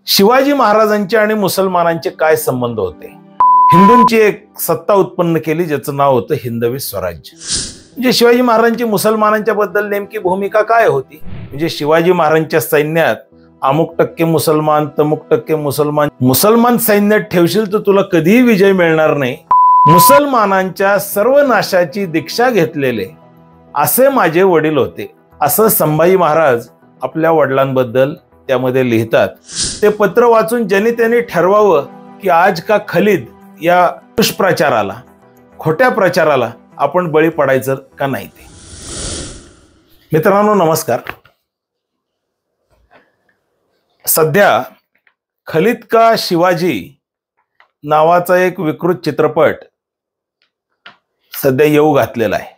शिवाजी महाराजांचे आणि मुसलमानांचे काय संबंध होते? हिंदूंची एक सत्ता उत्पन्न केली ज्याचं नाव होतं हिंदवी स्वराज्य. म्हणजे शिवाजी महाराजांची मुसलमानांच्या बद्दल नेमकी भूमिका काय होती? म्हणजे शिवाजी महाराजांच्या सैन्यात अमुक टक्के मुसलमान, तमुक टक्के मुसलमान सैन्यात ठेवशील तर तुला कधीही विजय मिळणार नाही. मुसलमानांच्या सर्व नाशाची दीक्षा घेतलेले असे माझे वडील होते, असं संभाजी महाराज आपल्या वडिलांबद्दल त्यामध्ये लिहितात. ते पत्र वाचून ज्यांनी त्यांनी ठरवावं की आज का खलीद या दुष्प्रचाराला, खोट्या प्रचाराला आपण बळी पडायचं का नाही ते. मित्रांनो नमस्कार. सध्या खलीद का शिवाजी नावाचा एक विकृत चित्रपट सध्या येऊ घातलेला आहे.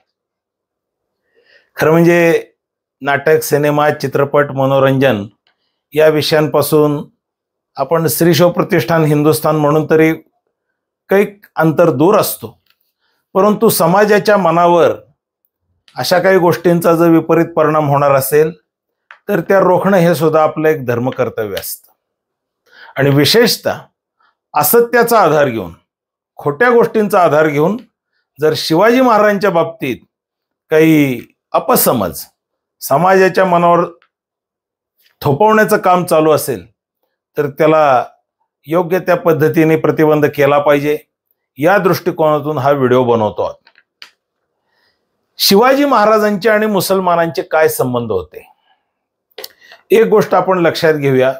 खरं म्हणजे नाटक, सिनेमा, चित्रपट, मनोरंजन या विषयांपासून आपण श्री शिव प्रतिष्ठान हिंदुस्थान म्हणून तरी काही अंतर दूर असतो, परंतु समाजाच्या मनावर अशा काही गोष्टींचा जर विपरीत परिणाम होणार असेल तर त्या रोखणं हे सुद्धा आपलं एक धर्मकर्तव्य असतं. आणि विशेषतः असत्याचा आधार घेऊन, खोट्या गोष्टींचा आधार घेऊन जर शिवाजी महाराजांच्या बाबतीत काही अपसमज समाजाच्या मनावर थोपवण्याचं काम चालू असेल तर त्याला योग्य त्या पद्धतीने प्रतिबंध केला पाहिजे. या दृष्टिकोनातून हा व्हिडिओ बनवतो आहोत. शिवाजी महाराजांचे आणि मुसलमानांचे काय संबंध होते? एक गोष्ट आपण लक्षात घेऊया.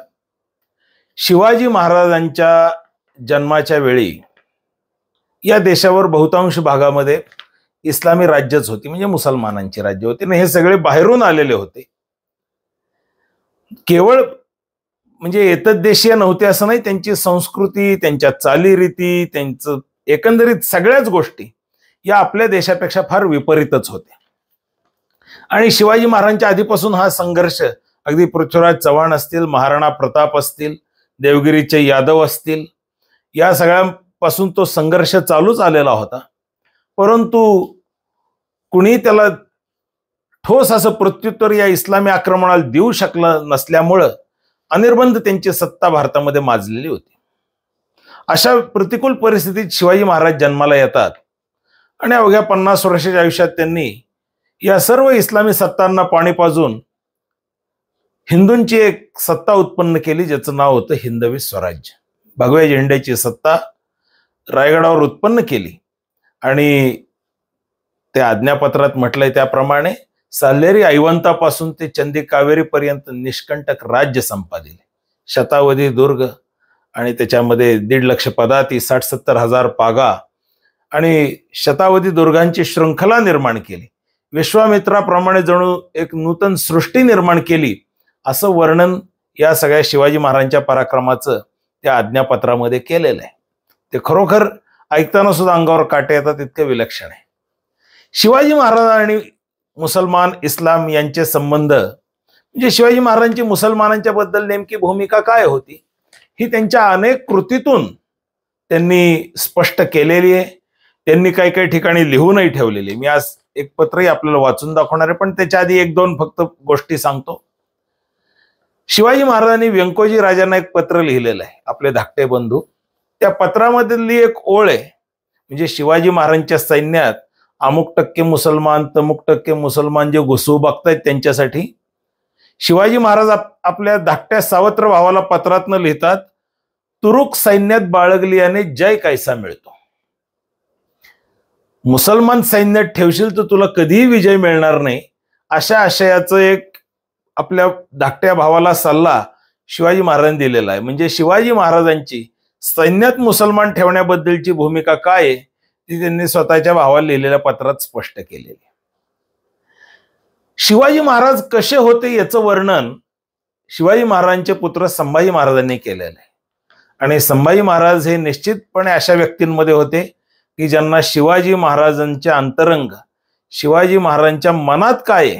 शिवाजी महाराजांच्या जन्माच्या वेळी या देशावर बहुतांश भागामध्ये इस्लामी राज्यच होती, म्हणजे मुसलमानांची राज्य होती आणि हे सगळे बाहेरून आलेले होते. केवळ म्हणजे एतद्देशीय नव्हते असं नाही, त्यांची संस्कृती, त्यांच्या चालीरीती, त्यांचं एकंदरीत सगळ्याच गोष्टी या आपल्या देशापेक्षा फार विपरीतच होत्या. आणि शिवाजी महाराजांच्या आधीपासून हा संघर्ष, अगदी पृथ्वीराज चव्हाण असतील, महाराणा प्रताप असतील, देवगिरीचे यादव असतील, या सगळ्यांपासून तो संघर्ष चालूच आलेला होता. परंतु कुणी त्याला ठोस असं प्रत्युत्तर या इस्लामी आक्रमणाला देऊ शकलं नसल्यामुळं अनिर्बंध त्यांची सत्ता भारतामध्ये माजलेली होती. अशा प्रतिकूल परिस्थितीत शिवाजी महाराज जन्माला येतात आणि अवघ्या 50 वर्षाच्या आयुष्यात त्यांनी या सर्व इस्लामी सत्तांना पाणी पाजून हिंदूंची एक सत्ता उत्पन्न केली ज्याचं नाव होतं हिंदवी स्वराज्य. भगव्या झेंड्याची सत्ता रायगडावर उत्पन्न केली आणि त्या आज्ञापत्रात म्हटलंय त्याप्रमाणे साल्हेरी ऐवंतापासून ते चंदी कावेरी पर्यंत निष्कंटक राज्य संपादिले. शतावधी दुर्ग आणि त्याच्यामध्ये 1.5 लाख पदाती, 60-70 हजार पागा आणि शतावधी दुर्गांची शृंखला निर्माण केली. विश्वामित्राप्रमाणे जणू एक नूतन सृष्टी निर्माण केली असं वर्णन या सगळ्या शिवाजी महाराजांच्या पराक्रमाचं त्या आज्ञापत्रामध्ये केलेलं आहे. ते खरोखर ऐकताना सुद्धा अंगावर काटे येतात, इतकं विलक्षण आहे. शिवाजी महाराज आणि मुसलमान, इस्लाम यांचे संबंध, म्हणजे शिवाजी महाराजांची मुसलमानांच्या बद्दल नेमकी भूमिका काय होती ही त्यांच्या अनेक कृतीतून त्यांनी स्पष्ट केलेली आहे. त्यांनी काही काही ठिकाणी लिहूनही ठेवलेली. मी आज एक पत्रही आपल्याला वाचून दाखवणार आहे, पण त्याच्या आधी 1-2 फक्त गोष्टी सांगतो. शिवाजी महाराजांनी व्यंकोजी राजांना एक पत्र लिहिलेलं आहे, आपले धाकटे बंधू. त्या पत्रामधली एक ओळ आहे, म्हणजे शिवाजी महाराजांच्या सैन्यात अमुक टक्के मुसलमान, तमुक टक्के मुसलमान जे घुसू बघतायत त्यांच्यासाठी शिवाजी महाराज आपल्या धाकट्या सावत्र भावाला पत्रातनं लिहितात, तुरुक सैन्यात बाळगलियाने जय कैसा मिळतो. मुसलमान सैन्यात ठेवशील तर तुला कधीही विजय मिळणार नाही, अशा आशयाचं एक आपल्या धाकट्या भावाला सल्ला शिवाजी महाराजांनी दिलेला आहे. म्हणजे शिवाजी महाराजांची सैन्यात मुसलमान ठेवण्याबद्दलची भूमिका काय आहे ती त्यांनी स्वतःच्या भावाला लिहिलेल्या पत्रात स्पष्ट केलेली. शिवाजी महाराज कसे होते याचं वर्णन शिवाजी महाराजांचे पुत्र संभाजी महाराजांनी केलेलं आहे. आणि संभाजी महाराज हे निश्चितपणे अशा व्यक्तींमध्ये होते की ज्यांना शिवाजी महाराजांच्या अंतरंग, शिवाजी महाराजांच्या मनात काय आहे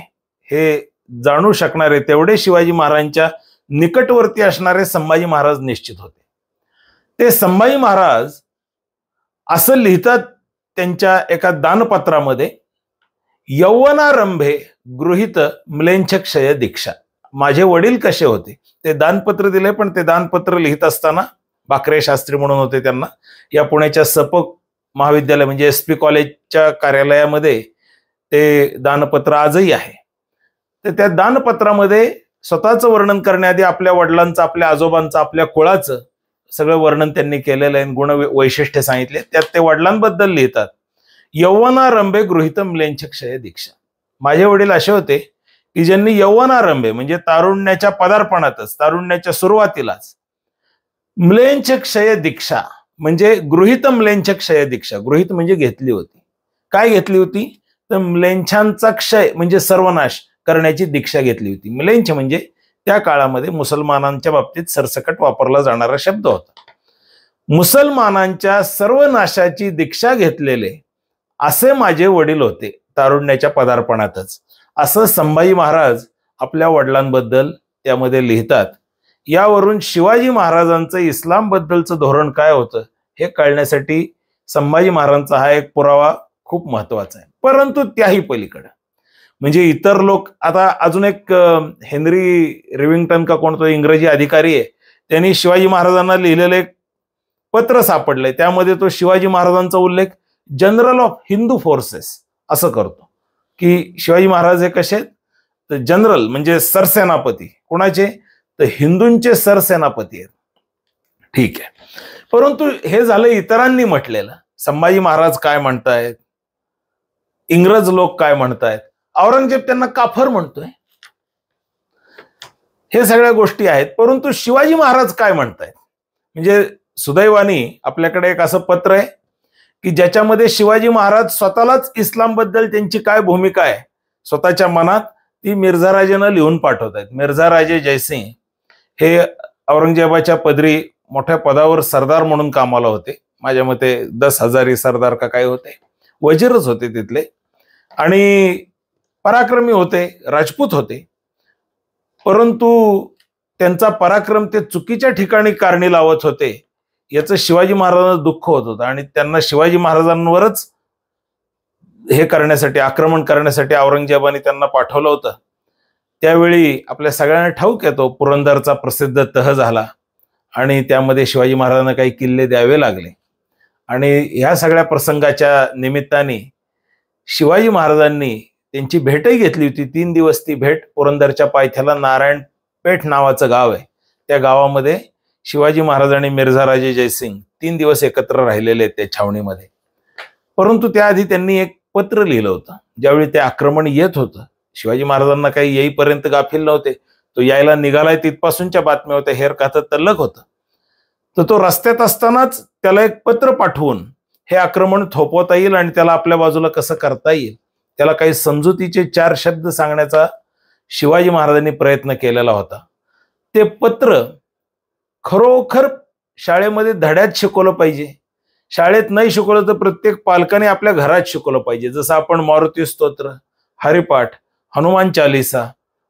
हे जाणू शकणारे, तेवढे शिवाजी महाराजांच्या निकटवर्ती असणारे संभाजी महाराज निश्चित होते. ते संभाजी महाराज असं लिहितात त्यांच्या एका दानपत्रामध्ये, यौवनारंभे गृहीत म्लेच्छक्षय दीक्षा. माझे वडील कसे होते. ते दानपत्र दिले, पण ते दानपत्र लिहित असताना बाकरे शास्त्री म्हणून होते, त्यांना या पुण्याच्या सपक महाविद्यालय म्हणजे SP कॉलेजच्या कार्यालयामध्ये ते दानपत्र आजही आहे. तर त्या दानपत्रामध्ये स्वतःचं वर्णन करण्याआधी आपल्या वडिलांचं, आपल्या आजोबांचं, आपल्या कुळाचं सगळं वर्णन त्यांनी केलेलं आहे, गुण वैशिष्ट्य सांगितले. त्यात ते वडिलांबद्दल लिहितात, यौवनारंभे गृहीत म्लेंछ क्षय दीक्षा. माझे वडील असे होते की ज्यांनी यौवनारंभे म्हणजे तारुण्याच्या पदार्पणातच, तारुण्याच्या सुरुवातीलाच म्लेंछ क्षय दीक्षा म्हणजे गृहीत म्लेंछ क्षय दीक्षा, गृहीत म्हणजे घेतली होती. काय घेतली होती? तर म्लेंछांचा क्षय म्हणजे सर्वनाश करण्याची दीक्षा घेतली होती. म्लेंछ म्हणजे त्या काळामध्ये मुसलमानांच्या बाबतीत सरसकट वापरला जाणारा शब्द होता. मुसलमानांच्या सर्वनाशाची दीक्षा घेतलेले असे माझे वडील होते तारुण्याच्या पदार्पणातच, असं संभाजी महाराज आपल्या वडिलांबद्दल त्यामध्ये लिहितात. यावरून शिवाजी महाराजांचं इस्लाम बद्दलचं धोरण काय होतं हे कळण्यासाठी संभाजी महाराजांचा हा एक पुरावा खूप महत्वाचा आहे. परंतु त्याही पलीकडे म्हणजे इतर लोक, आता अजून एक हेनरी रिव्हिंग्टन का कोणतो इंग्रजी अधिकारी आहे, त्यांनी शिवाजी महाराजांना लिहिलेलं एक पत्र सापडलंय. त्यामध्ये तो शिवाजी महाराजांचा उल्लेख जनरल ऑफ हिंदू फोर्सेस असं करतो की शिवाजी महाराज हे कसे आहेत, तर जनरल म्हणजे सरसेनापती. कोणाचे? तर हिंदूंचे सरसेनापती आहेत. ठीक आहे, परंतु हे झालं इतरांनी म्हटलेलं. संभाजी महाराज काय म्हणतायत, इंग्रज लोक काय म्हणतायत, औरंगजेब त्यांना काफर म्हणतोय, हे सगळ्या गोष्टी आहेत. परंतु शिवाजी महाराज काय म्हणतायत, म्हणजे सुदैवानी आपल्याकडे एक असं पत्र आहे की ज्याच्यामध्ये शिवाजी महाराज स्वतःलाच इस्लाम बद्दल त्यांची काय भूमिका आहे स्वतःच्या मनात ती मिर्झा राजेनं लिहून पाठवतायत. मिर्झा राजे जयसिंग हे औरंगजेबाच्या पदरी मोठ्या पदावर सरदार म्हणून कामाला होते. माझ्या मते 10,000 सरदार का काय होते, वजीरच होते तिथले, आणि पराक्रमी होते, राजपूत होते. परंतु त्यांचा पराक्रम ते चुकीच्या ठिकाणी कारणी लावत होते याचं शिवाजी महाराजांना दुःख होत होतं, आणि त्यांना शिवाजी महाराजांवरच हे करण्यासाठी, आक्रमण करण्यासाठी औरंगजेबाने त्यांना पाठवलं होतं. त्यावेळी आपल्या सगळ्यांना ठाऊक येतो पुरंदरचा प्रसिद्ध तह झाला आणि त्यामध्ये शिवाजी महाराजांना काही किल्ले द्यावे लागले. आणि ह्या सगळ्या प्रसंगाच्या निमित्ताने शिवाजी महाराजांनी त्यांची भेटही घेतली होती. 3 दिवस ती भेट पुरंदरच्या पायथ्याला नारायणपेठ नावाचं गाव आहे, त्या गावामध्ये शिवाजी महाराज आणि मिर्झा राजे जयसिंग 3 दिवस एकत्र राहिलेले आहेत त्या छावणीमध्ये. परंतु त्याआधी त्यांनी एक पत्र लिहिलं होतं. ज्यावेळी ते आक्रमण येत होतं, शिवाजी महाराजांना काही येईपर्यंत गाफील नव्हते, तो यायला निघालाय तिथपासूनच्या बातम्या होत्या, हेर खातं तल्लक होतं. तर तो रस्त्यात असतानाच त्याला एक पत्र पाठवून हे आक्रमण थोपवता येईल आणि त्याला आपल्या बाजूला कसं करता येईल, त्याला काही समजुतीचे 4 शब्द सांगण्याचा शिवाजी महाराजांनी प्रयत्न केलेला होता. ते पत्र खरोखर शाळेमध्ये धड्यात शिकवलं पाहिजे. शाळेत नाही शिकवलं तर प्रत्येक पालकाने आपल्या घरात शिकवलं पाहिजे. जसं आपण मारुती स्तोत्र, हरिपाठ, हनुमान चालिसा,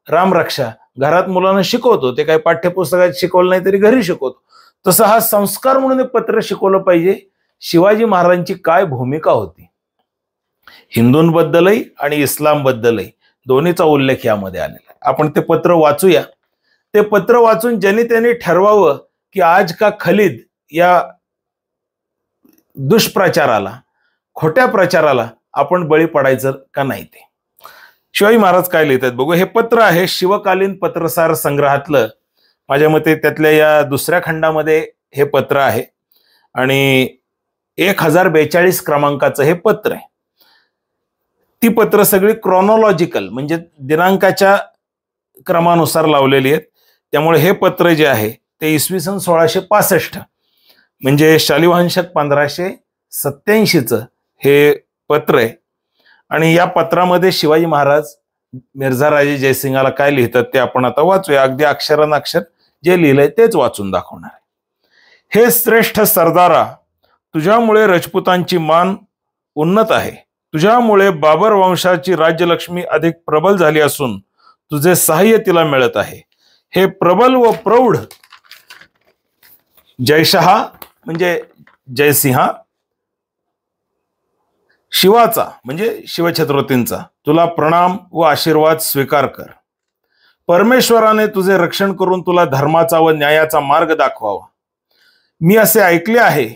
रामरक्षा घरात मुलांना शिकवतो, ते काही पाठ्यपुस्तकात शिकवलं नाही तरी घरी शिकवतो, तसं हा संस्कार म्हणून एक पत्र शिकवलं पाहिजे. शिवाजी महाराजांची काय भूमिका होती हिंदूंबद्दलही आणि इस्लामबद्दलही, दोन्हीचा उल्लेख यामध्ये आलेला आहे. आपण ते पत्र वाचूया. ते पत्र वाचून ज्यांनी त्यांनी ठरवावं की आज का खलीद या दुष्प्रचाराला, खोट्या प्रचाराला आपण बळी पडायचं का नाही. ते शिवाजी महाराज काय लिहितात बघू. हे पत्र आहे शिवकालीन पत्रसार संग्रहातलं, माझ्या मते त्यातल्या या 2ऱ्या खंडामध्ये हे पत्र आहे आणि 1042 क्रमांकाचं हे पत्र आहे. ती पत्र सगळी क्रोनॉलॉजिकल म्हणजे दिनांकाच्या क्रमानुसार लावलेली आहेत. त्यामुळे हे पत्र जे आहे ते इसवी सन 1665 म्हणजे शालिवाहन शक 1587चं हे पत्र आहे. आणि या पत्रामध्ये शिवाजी महाराज मिर्झा राजे जयसिंगाला काय लिहितात ते आपण आता वाचूया. अगदी अक्षरानक्षर जे लिहिलंय तेच वाचून दाखवणार आहे. हे श्रेष्ठ सरदारा, तुझ्यामुळे राजपुतांची मान उन्नत आहे. तुझ्यामुळे बाबर वंशाची राज्यलक्ष्मी अधिक प्रबल झाली असून तुझे सहाय्य तिला मिळत आहे. हे प्रबल व प्रौढ जयशहा म्हणजे जयसिंहा, शिवाचा म्हणजे शिवछत्रपतींचा तुला प्रणाम व आशीर्वाद स्वीकार कर. परमेश्वराने तुझे रक्षण करून तुला धर्माचा व न्यायाचा मार्ग दाखवावा. मी असे ऐकले आहे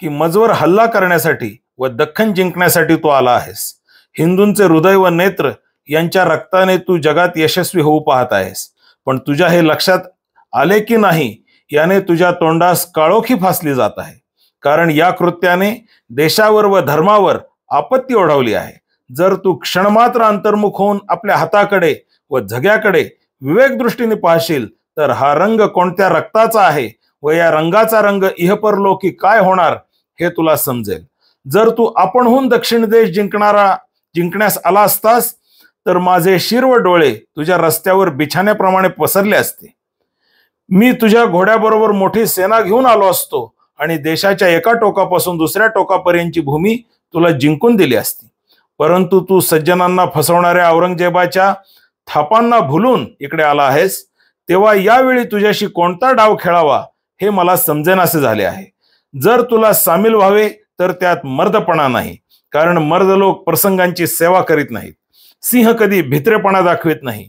की मजवर हल्ला करण्यासाठी व दख्खन जिंकण्यासाठी तू आला आहेस. हिंदूंचे हृदय व नेत्र यांच्या रक्ताने तू जगात यशस्वी होऊ पाहत आहेस. पण तुझ्या हे लक्षात आले की नाही याने तुझ्या तोंडास काळोखी फासली जात आहे. कारण या कृत्याने देशावर व धर्मावर आपत्ती ओढवली आहे. जर तू क्षणमात्र अंतर्मुख होऊन आपल्या हाताकडे व झग्याकडे विवेक दृष्टीने पाहशील तर हा रंग कोणत्या रक्ताचा आहे व या रंगाचा रंग इहपरलोकी काय होणार हे तुला समजेल. जर तू आपणहून दक्षिण देश जिंकण्यास आला असतास तर माझे शिर व डोळे तुझ्या रस्त्यावर बिछाण्याप्रमाणे पसरले असते. मी तुझ्या घोड्याबरोबर मोठी सेना घेऊन आलो असतो आणि देशाच्या एका टोकापासून दुसऱ्या टोकापर्यंतची भूमी तुला जिंकून दिली असती. परंतु तू सज्जनांना फसवणाऱ्या औरंगजेबाच्या थापांना भुलून इकडे आला आहेस. तेव्हा यावेळी तुझ्याशी कोणता डाव खेळावा हे मला समजेनासे झाले आहे. जर तुला सामील व्हावे तर त्यात मर्दपणा नाही, कारण मर्द लोक प्रसंगांची सेवा करीत नाहीत. सिंह कधी भित्रेपणा दाखवित नाही.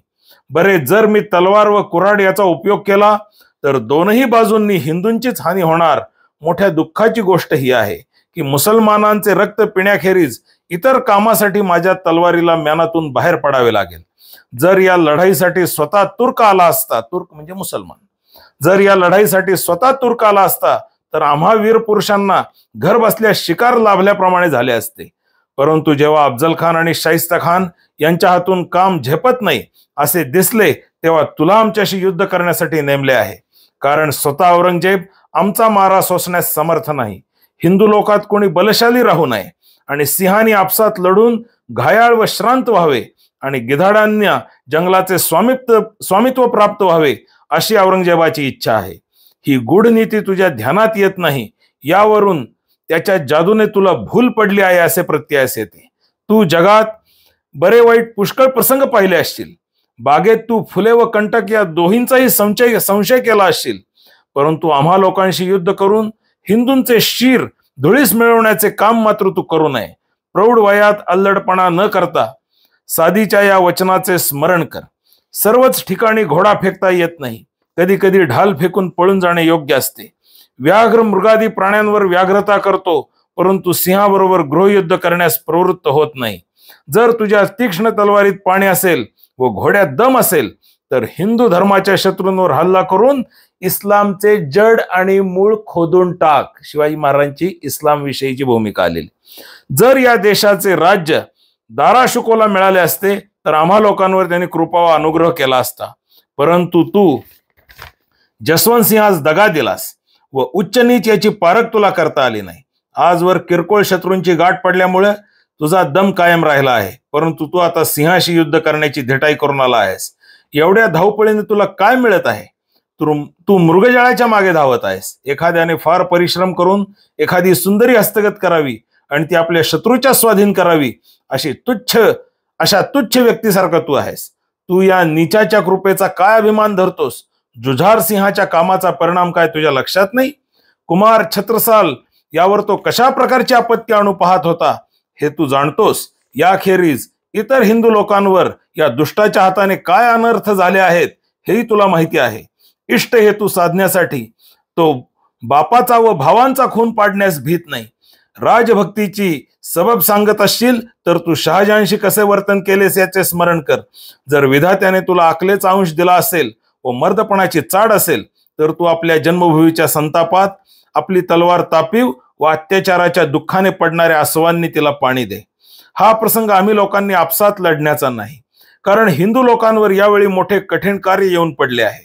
बरे, जर मी तलवार व कुऱ्हाड याचा उपयोग केला तर दोनही बाजूंनी हिंदूंचीच हानी होणार. मोठ्या दुःखाची गोष्ट ही आहे की मुसलमानांचे रक्त पिण्याखेरीज इतर कामासाठी माझ्या तलवारीला म्यानातून बाहेर पडावे लागेल. जर या लढाईसाठी स्वतः तुर्क आला असता, तुर्क म्हणजे मुसलमान, जर या लढाईसाठी स्वतः तुर्क आला असता तर आम्हा वीर पुरुषांना घर बसल्या शिकार लाभल्याप्रमाणे झाले असते. परंतु जेव्हा अफजल खान आणि शाहिस्ता खान यांच्या हातून काम झेपत नाही असे दिसले तेव्हा तुला आमच्याशी युद्ध करण्यासाठी नेमले आहे. कारण स्वतः औरंगजेब आमचा मारा सोसण्यास समर्थ नाही. हिंदू लोकात कोणी बलशाली राहू नये आणि सिंहांनी आपसात लढून घायाळ व श्रांत व्हावे आणि गिधाडांना जंगलाचे स्वामित्व प्राप्त व्हावे अशी औरंगजेबाची इच्छा आहे. ही गूढ नीती तुझ्या ध्यानात येत नाही. यावरून त्याच्या जादूने तुला भूल पडली आहे असे प्रत्ययास येते. तू जगात बरे वाईट पुष्कळ प्रसंग पाहिले असतील. बागेत तू फुले व कंटक या दोहींचाही संशय केला असशील. परंतु आम्हा लोकांशी युद्ध करून हिंदूंचे शिर धुळीस मिळवण्याचे काम मात्र तू करू नये. प्रौढ वयात अल्लडपणा न करता साधीच्या या वचनाचे स्मरण कर. सर्वच ठिकाणी घोडा फेकता येत नाही. कधी कधी ढाल फेकून पळून जाणे योग्य असते. व्याघ्र मृगादी प्राण्यांवर व्याघ्रता करतो, परंतु सिंहाबरोबर गृहयुद्ध करण्यास प्रवृत्त होत नाही. जर तुझ्या तीक्ष्ण तलवारीत पाणी असेल व घोड्यात दम असेल तर हिंदू धर्माच्या शत्रूंवर हल्ला करून इस्लामचे जड आणि मूळ खोदून टाक. शिवाजी महाराजांची इस्लाम विषयीची भूमिका आलेली. जर या देशाचे राज्य दाराशुकोला मिळाले असते तर आम्हा लोकांवर त्यांनी कृपा व अनुग्रह केला असता. परंतु तू जसवंत सिंहास दगा दिलास व उच्च नीच याची पारख तुला करता आली नाही. आजवर किरकोळ शत्रूंची गाठ पडल्यामुळे तुझा दम कायम राहिला आहे. परंतु तू आता सिंहाशी युद्ध करण्याची धिटाई करून आला आहेस. एवढ्या धावपळीने तुला काय मिळत आहे? तू मृगजळाच्या मागे धावत आहेस. एखाद्याने फार परिश्रम करून एखादी सुंदरी हस्तगत करावी आणि ती आपल्या शत्रूच्या स्वाधीन करावी अशा तुच्छ व्यक्तीसारखा तू आहेस. तू या नीचाच्या कृपेचा काय अभिमान धरतोस? जुझार सिंहाच्या कामाचा परिणाम काय तुझ्या लक्षात नाही? कुमार छत्रसाल यावर तो कशा प्रकारची आपत्ती आणू पाहत होता हे तू जाणतोस. याखेरीज इतर हिंदू लोकांवर या दुष्टाच्या हाताने काय अनर्थ झाले आहेत हेही तुला माहिती आहे. इष्ट हेतू साधण्यासाठी तो बापाचा व भावांचा खून पाडण्यास भीत नाही. राजभक्तीची सबब सांगत असशील तर तू शहाजहानशी कसे वर्तन केलेस याचे स्मरण कर. जर विधात्याने तुला अकलेचा अंश दिला असेल व मर्दपणाची चाड असेल तर तू आपल्या जन्मभूमीच्या संतापात आपली तलवार तापीव व अत्याचाराच्या दुःखाने पडणाऱ्या आसवांनी तिला पाणी दे. हा प्रसंग आम्ही लोकांनी आपसात लढण्याचा नाही, कारण हिंदू लोकांवर यावेळी मोठे कठीण कार्य येऊन पडले आहे.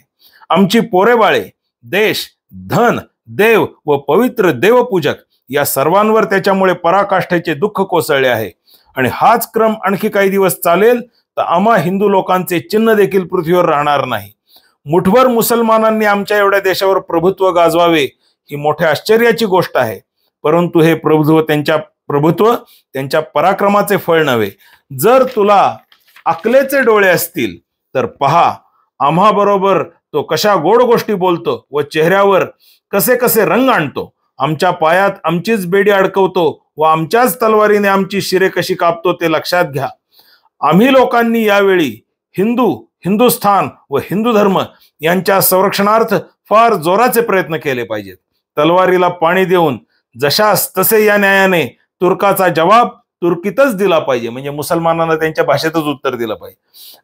आमची पोरेबाळे, देश, धन, देव व पवित्र देवपूजक या सर्वांवर त्याच्यामुळे पराकाष्ठेचे दुःख कोसळले आहे. आणि हाच क्रम आणखी काही दिवस चालेल तर आम्हा हिंदू लोकांचे चिन्ह देखील पृथ्वीवर राहणार नाही. मुठभर मुसलमानांनी आमच्या एवढ्या देशावर प्रभुत्व गाजवावे ही मोठ्या आश्चर्याची गोष्ट आहे. परंतु हे प्रभुत्व त्यांच्या पराक्रमाचे फळ नव्हे. जर तुला अकलेचे डोळे असतील तर पहा आम्हा बरोबर तो कशा गोड गोष्टी बोलतो व चेहऱ्यावर कसे कसे रंग आणतो. आमच्या पायात आमचीच बेडी अडकवतो व आमच्याच तलवारीने आमची शिरे कशी कापतो ते लक्षात घ्या. आम्ही लोकांनी यावेळी हिंदू हिंदुस्थान व हिंदू धर्म यांच्या संरक्षणार्थ फार जोराचे प्रयत्न केले पाहिजेत. तलवारीला पाणी देऊन जशास तसे या न्यायाने तुर्काचा जवाब तुर्कीतच दिला पाहिजे, म्हणजे मुसलमानांना त्यांच्या भाषेतच उत्तर दिलं पाहिजे.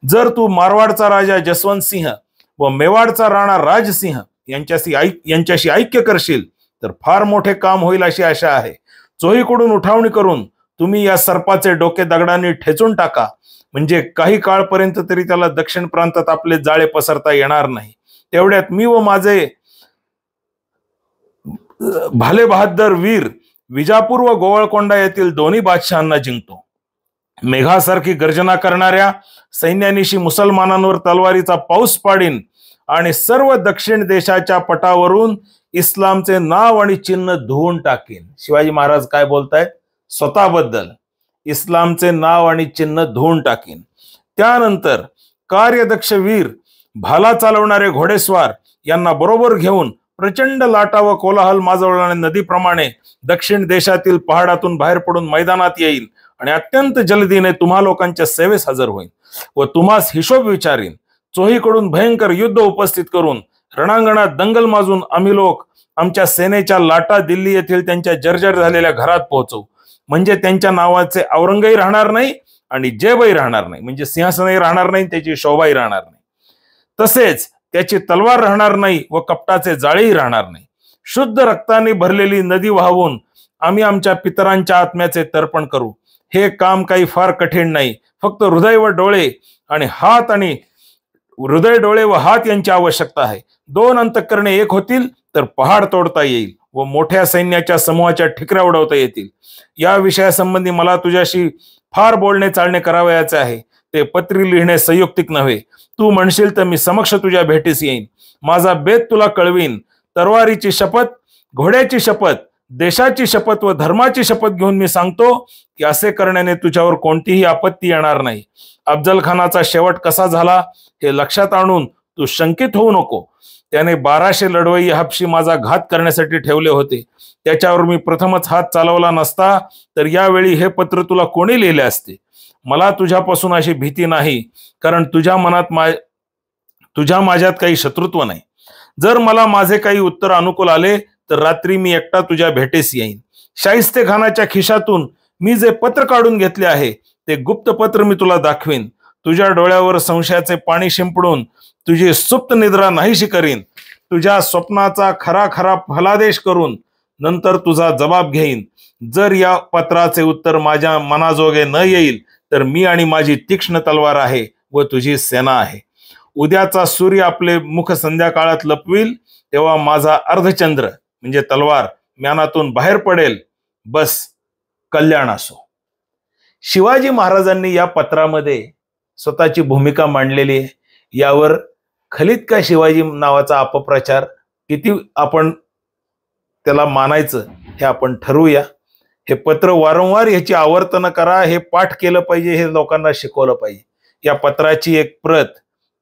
जर तू मारवाडचा राजा जसवंत सिंह व मेवाडचा राणा राजसिंह यांच्याशी ऐक्य करशील तर फार मोठे काम होईल अशी आशा आहे. चोहीकडून उठावणी करून तुम्ही या सर्पाचे डोके दगडांनी ठेचून टाका, म्हणजे काही काळपर्यंत तरी त्याला दक्षिण प्रांतात आपले जाळे पसरता येणार नाही. तेवढ्यात मी व माझे भाले बहादर वीर विजापूर व गोवळकोंडा येथील दोन्ही बादशहांना जिंकतो. मेघासारखी गर्जना करणाऱ्या सैन्यानिशी मुसलमानांवर तलवारीचा पाऊस पाडीन आणि सर्व दक्षिण देशाच्या पटावरून इस्लामचे नाव आणि चिन्ह धुवून टाकीन. शिवाजी महाराज काय बोलतायत स्वतःबद्दल? इस्लामचे नाव आणि चिन्ह धुवून टाकीन. त्यानंतर कार्यदक्ष वीर, भाला चालवणारे घोडेस्वार यांना बरोबर घेऊन प्रचंड लाटा व कोलाहल माजवणाऱ्या नदीप्रमाणे दक्षिण देशातील पहाडातून बाहेर पडून मैदानात येईल आणि अत्यंत जलदीने तुम्हा लोकांच्या सेवेस हजर होईल व तुम्हास हिशोब विचारीन. चोहीकडून भयंकर युद्ध उपस्थित करून रणांगणात दंगल माजून आम्ही लोक आमच्या सेनेच्या लाटा दिल्ली येथील त्यांच्या जर्जर झालेल्या घरात पोहोचवू, म्हणजे त्यांच्या नावाचे औरंगही राहणार नाही आणि जेबही राहणार नाही, म्हणजे सिंहासनही राहणार नाही, त्याची शोभाही राहणार नाही, तसेच त्याची तलवार राहणार नाही व कपटाचे जाळेही राहणार नाही. शुद्ध रक्ताने भरलेली नदी वाहवून आम्ही आमच्या पितरांच्या आत्म्याचे तर्पण करू. हे काम काही फार कठीण नाही, फक्त हृदय डोळे व हात यांची आवश्यकता आहे. 2 अंतःकरणे एक होतील तर पहाड तोडता येईल व मोठ्या सैन्याच्या समूहाच्या ठिकऱ्या उडवता येतील. या विषयासंबंधी मला तुझ्याशी फार बोलणे चालणे करावयाचे आहे. ते पत्री लिहिणे संयुक्तिक नव्हे. तू म्हणशील तर मी समक्ष तुझ्या भेटीस येईन. माझा बेत तुला कळवीन. तरवारीची शपथ, घोड्याची शपथ, देशाची शपथ व धर्माची शपथ घेऊन मी सांगतो की असे करण्याने तुझ्यावर कोणतीही आपत्ती येणार नाही. अफजल खानाचा शेवट कसा झाला हे लक्षात आणून तू शंकित होऊ नको. त्याने 1200 लढवई हापशी माझा घात करण्यासाठी ठेवले होते. त्याच्यावर मी प्रथमच हात चालवला नसता तर यावेळी हे पत्र तुला कोणी लिहिले असते. मला तुझ्यापासून अशी भीती नाही, कारण तुझ्या माझ्यात काही शत्रुत्व नाही. जर मला माझे काही उत्तर अनुकूल आले तर रात्री मी एकटा तुझ्या भेटीस येईन. शाहिस्ते खानाच्या खिशातून मी जे पत्र काढून घेतले आहे ते गुप्त पत्र मी तुला दाखवीन. तुझ्या डोळ्यावर संशयाचे पाणी शिंपडून तुझी सुप्त निद्रा नाहीशी करीन. तुझ्या स्वप्नाचा खरा फलादेश करून नंतर तुझा जबाब घेईन. जर या पत्राचे उत्तर माझ्या मनाजोगे न येईल तर मी आणि माझी तीक्ष्ण तलवार आहे व तुझी सेना आहे. उद्याचा सूर्य आपले मुख संध्याकाळात लपविल तेव्हा माझा अर्धचंद्र म्हणजे तलवार म्यानातून बाहेर पडेल. बस कल्याण असो. शिवाजी महाराजांनी या पत्रामध्ये स्वतःची भूमिका मांडलेली आहे. यावर खलित का शिवाजी नावाचा अपप्रचार किती आपण त्याला मानायचं हे आपण ठरवूया. हे पत्र वारंवार ह्याची आवर्तन करा, हे पाठ केलं पाहिजे, हे लोकांना शिकवलं पाहिजे. या पत्राची एक प्रत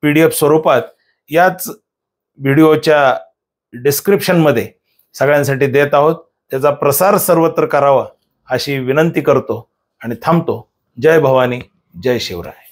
PDF स्वरूपात याच व्हिडिओच्या डिस्क्रिप्शनमध्ये सगळ्यांसाठी देत आहोत. त्याचा प्रसार सर्वत्र करावा अशी विनंती करतो आणि थांबतो. जय भवानी, जय शिवराय.